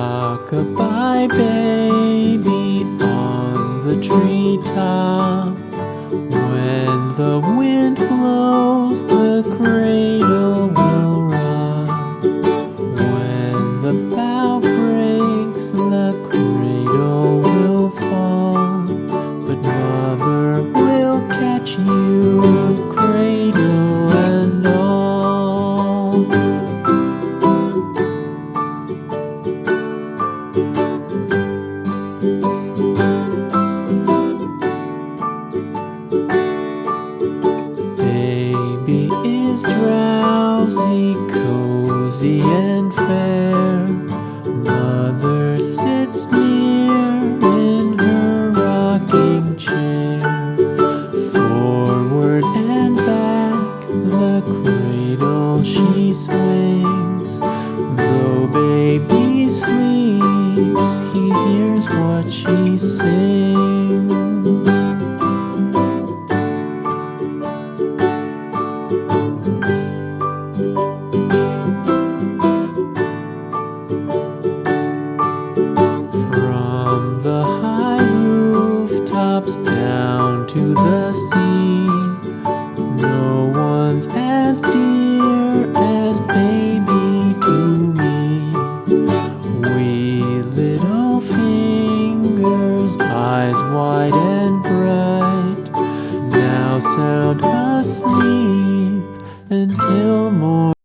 Rock-a-bye baby on the treetop. When the wind blows, the cradle will rock. When the bough breaks, the cradle will fall. But mother will catch you, cradle and all. Baby is drowsy, cozy and fair. Mother sits near in her rocking chair. Forward and back, the cradle she swings. Though baby sleeps, he hears what she sings. From the high rooftops down to the sea, no one's as dear as baby to me. Wee little fingers, eyes wide and bright, now sound asleep until morning.